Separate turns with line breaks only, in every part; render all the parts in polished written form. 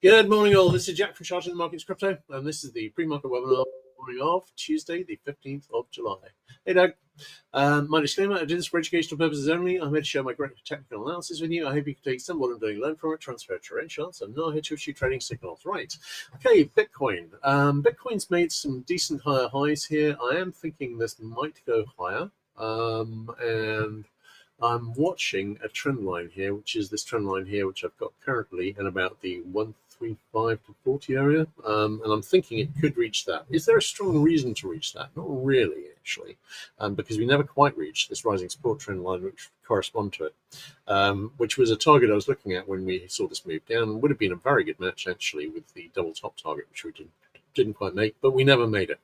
Good morning, all. This is Jack from Charting the Markets Crypto, and this is the pre-market webinar morning of Tuesday, the 15th of July. Hey, Doug. My disclaimer, I do this for educational purposes only. I'm here to share my great technical analysis with you. I hope you can take some what I'm doing, learn from it, transfer it to your own charts. I'm not here to issue trading signals. Right. Okay, Bitcoin. Bitcoin's made some decent higher highs here. I am thinking this might go higher. And I'm watching a trend line here, which is this trend line here, which I've got currently in about the 135 to 40 area. And I'm thinking it could reach that. Is there a strong reason to reach that? Not really, actually, because we never quite reached this rising support trend line, which correspond to it, which was a target I was looking at when we saw this move down. Would have been a very good match, actually, with the double top target, which we didn't quite make, but we never made it.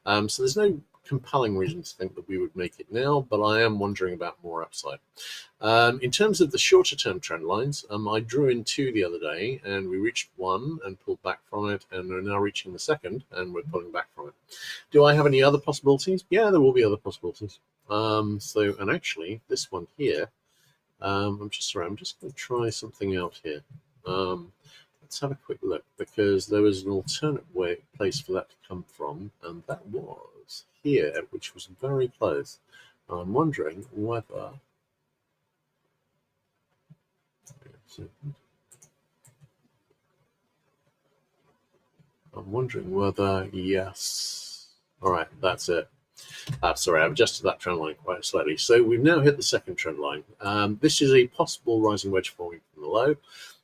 So there's no compelling reason to think that we would make it now, but I am wondering about more upside. In terms of the shorter term trend lines, I drew in two the other day, and we reached one and pulled back from it, and we're now reaching the second, and we're pulling back from it. Do I have any other possibilities? Yeah, there will be other possibilities. And actually, this one here, I'm just going to try something out here. Let's have a quick look, because there was an alternate place for that to come from, and that was here, which was very close. I'm wondering whether yes. All right, that's it. Sorry, I've adjusted that trend line quite slightly. So we've now hit the second trend line. This is a possible rising wedge forming from the low.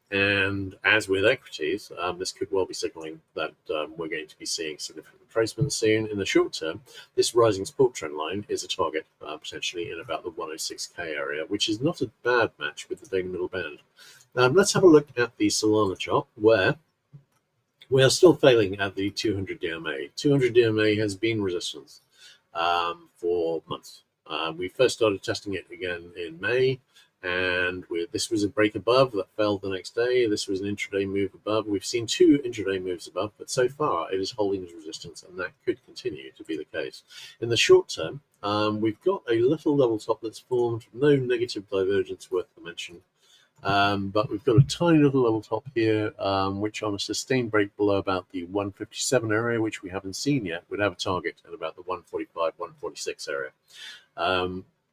And as with equities, this could well be signaling that we're going to be seeing significant retracement soon. In the short term, this rising support trend line is a target potentially in about the 106k area, which is not a bad match with the daily middle band. Let's have a look at the Solana chart, where we are still failing at the 200 DMA. 200 DMA has been resistance for months. We first started testing it again in May. And this was a break above that fell the next day. This was an intraday move above. We've seen two intraday moves above, but so far it is holding as resistance, and that could continue to be the case. In the short term, we've got a little level top that's formed, no negative divergence worth the mention. But we've got a tiny little level top here, which on a sustained break below about the 157 area, which we haven't seen yet, would have a target at about the 145, 146 area.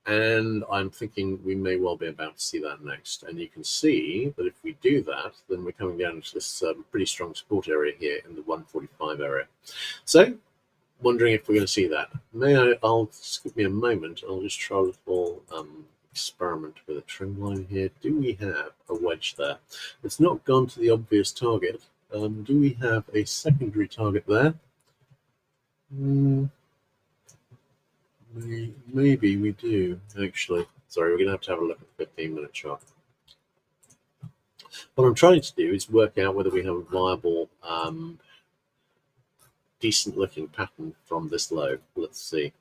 And I'm thinking we may well be about to see that next. And you can see that if we do that, then we're coming down into this pretty strong support area here in the 145 area. So, wondering if we're going to see that. I'll just give me a moment. I'll just try a little experiment with a trend line here. Do we have a wedge there? It's not gone to the obvious target. Do we have a secondary target there? Maybe we do, actually. Sorry, we're going to have a look at the 15-minute chart. What I'm trying to do is work out whether we have a viable, decent-looking pattern from this low. Let's see.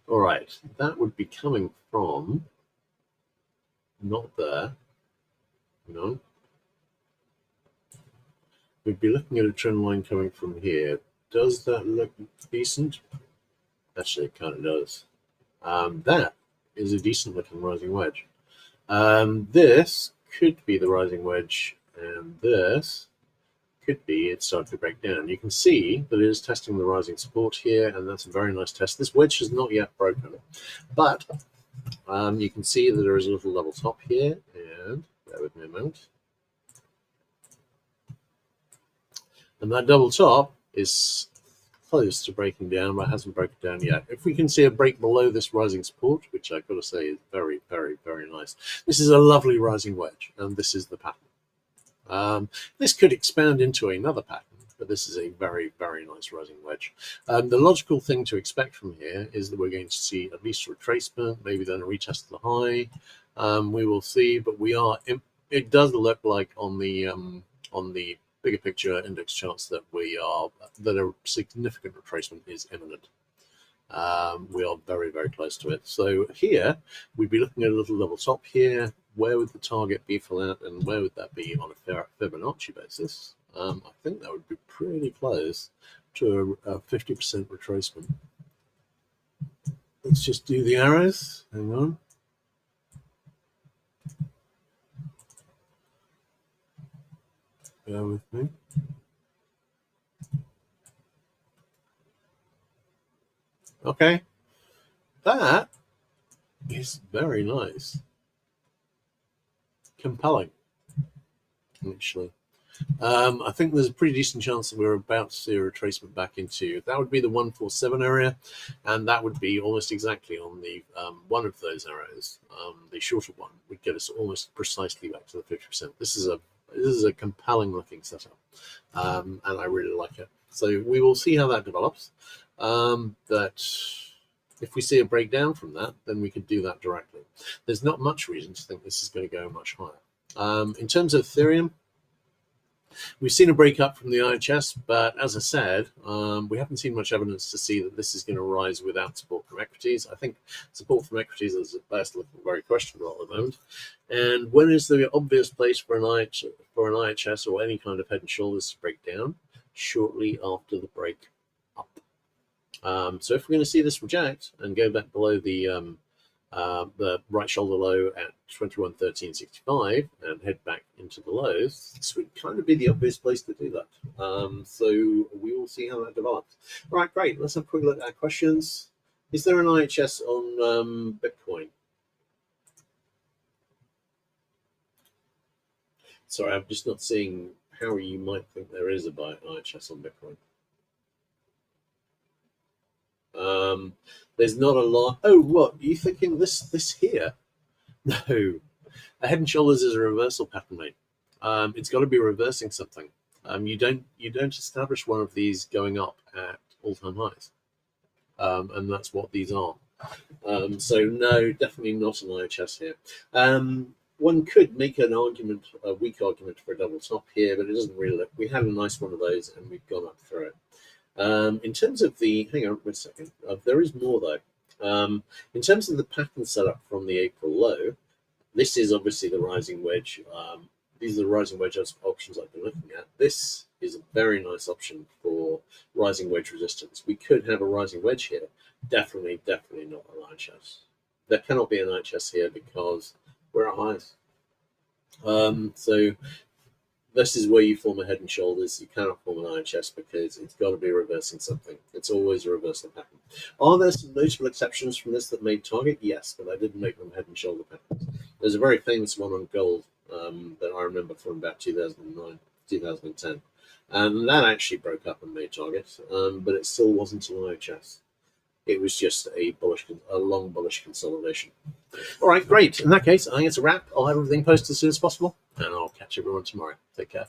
All right, that would be coming from, not there, no. We'd be looking at a trend line coming from here. Does that look decent? Actually, it kind of does. That is a decent looking rising wedge. This could be the rising wedge, and this could be it starting to break down. You can see that it is testing the rising support here, and that's a very nice test. This wedge has not yet broken, but you can see that there is a little level top here, and bear with me a moment. And that double top is close to breaking down, but hasn't broken down yet. If we can see a break below this rising support, which I've got to say is very, very, very nice. This is a lovely rising wedge, and this is the pattern. This could expand into another pattern, but this is a very, very nice rising wedge. The logical thing to expect from here is that we're going to see at least a retracement, maybe then a retest of the high. We will see, but it does look like on the bigger picture index charts that a significant retracement is imminent. We are very, very close to it. So here, we'd be looking at a little level top here. Where would the target be for that, and where would that be on a Fibonacci basis? I think that would be pretty close to a 50% retracement. Let's just do the arrows. Hang on. Bear with me. Okay, that is very nice. Compelling, actually. I think there's a pretty decent chance that we're about to see a retracement back into, that would be the 147 area, and that would be almost exactly on the one of those arrows. The shorter one would get us almost precisely back to the 50%. This is a compelling looking setup, and I really like it. So we will see how that develops. But if we see a breakdown from that, then we could do that directly. There's not much reason to think this is going to go much higher. In terms of Ethereum, we've seen a break up from the IHS, but as I said, we haven't seen much evidence to see that this is going to rise without support from equities. I think support from equities is at best looking very questionable at the moment. And when is the obvious place for an IHS or any kind of head and shoulders to break down? Shortly after the break up. So if we're going to see this reject and go back below the right shoulder low at 21.13.65 and head back into the lows, this would kind of be the obvious place to do that. So we will see how that develops. All right, great. Let's have a quick look at questions. Is there an IHS on Bitcoin? Sorry, I'm just not seeing how you might think there is a IHS on Bitcoin. There's not a lot. Oh, what? Are you thinking this here? No. A head and shoulders is a reversal pattern, mate. It's got to be reversing something. You don't establish one of these going up at all-time highs. And that's what these are. So no, definitely not an IHS here. One could make an argument, a weak argument for a double top here, but it doesn't really look. We had a nice one of those and we've gone up through it. In terms of the, hang on a second, there is more though. In terms of the pattern setup from the April low, this is obviously the rising wedge. These are the rising wedge options I've been looking at. This is a very nice option for rising wedge resistance. We could have a rising wedge here. Definitely not an IHS. There cannot be an IHS here because we're at highs. So this is where you form a head and shoulders. You cannot form an IHS because it's got to be reversing something. It's always a reversal pattern. Are there some notable exceptions from this that made target? Yes, but I didn't make them head and shoulder patterns. There's a very famous one on gold that I remember from about 2009, 2010. And that actually broke up and made target, but it still wasn't an IHS. It was just a long bullish consolidation. All right, great. In that case, I think it's a wrap. I'll have everything posted as soon as possible, and I'll catch everyone tomorrow. Take care.